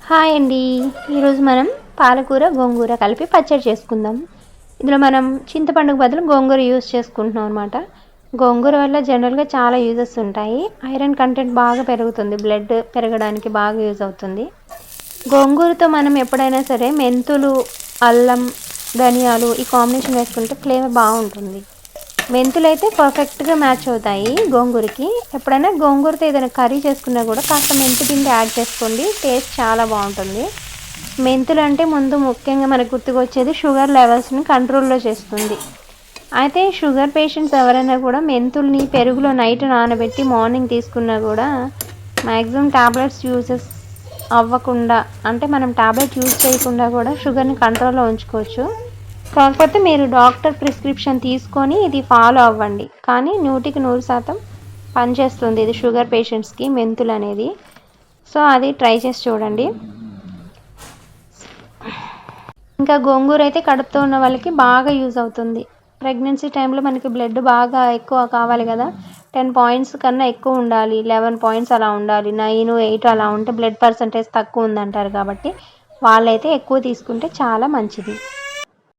Hi అండి. ఈరోజు మనం పాలకూర గోంగూర కలిపి పచ్చడి చేసుకుందాం. ఇందులో మనం చింతపండుకు బదులు గోంగూర యూజ్ చేసుకుంటున్నాం అనమాట. గోంగూర వల్ల జనరల్గా చాలా యూజెస్ ఉంటాయి. ఐరన్ కంటెంట్ బాగా పెరుగుతుంది, బ్లడ్ పెరగడానికి బాగా యూజ్ అవుతుంది. గోంగూరతో మనం ఎప్పుడైనా సరే మెంతులు, అల్లం, ధనియాలు ఈ కాంబినేషన్ వేసుకుంటే ఫ్లేవర్ బాగుంటుంది. మెంతులు అయితే పర్ఫెక్ట్గా మ్యాచ్ అవుతాయి గోంగూరకి. ఎప్పుడైనా గోంగూరతో ఏదైనా కర్రీ చేసుకున్నా కూడా కాస్త మెంతు పిండి యాడ్ చేసుకోండి, టేస్ట్ చాలా బాగుంటుంది. మెంతులు అంటే ముందు ముఖ్యంగా మనకు గుర్తుకొచ్చేది షుగర్ లెవెల్స్ని కంట్రోల్లో చేస్తుంది. అయితే షుగర్ పేషెంట్స్ ఎవరైనా కూడా మెంతుల్ని పెరుగులో నైట్ నానబెట్టి మార్నింగ్ తీసుకున్నా కూడా మ్యాక్సిమం ట్యాబ్లెట్స్ యూజెస్ అవ్వకుండా, అంటే మనం ట్యాబ్లెట్ యూజ్ చేయకుండా కూడా షుగర్ని కంట్రోల్లో ఉంచుకోవచ్చు. కాకపోతే మీరు డాక్టర్ ప్రిస్క్రిప్షన్ తీసుకొని ఇది ఫాలో అవ్వండి. కానీ 100% పనిచేస్తుంది ఇది షుగర్ పేషెంట్స్కి మెంతులు అనేది. సో అది ట్రై చేసి చూడండి. ఇంకా గోంగూర అయితే కడుపుతో ఉన్న వాళ్ళకి బాగా యూజ్ అవుతుంది. ప్రెగ్నెన్సీ టైంలో మనకి బ్లడ్ బాగా ఎక్కువ కావాలి కదా, 10 పాయింట్స్ కన్నా ఎక్కువ ఉండాలి, 11 పాయింట్స్ అలా ఉండాలి, 9, 8 అలా ఉంటే బ్లడ్ పర్సంటేజ్ తక్కువ ఉందంటారు. కాబట్టి వాళ్ళైతే ఎక్కువ తీసుకుంటే చాలా మంచిది.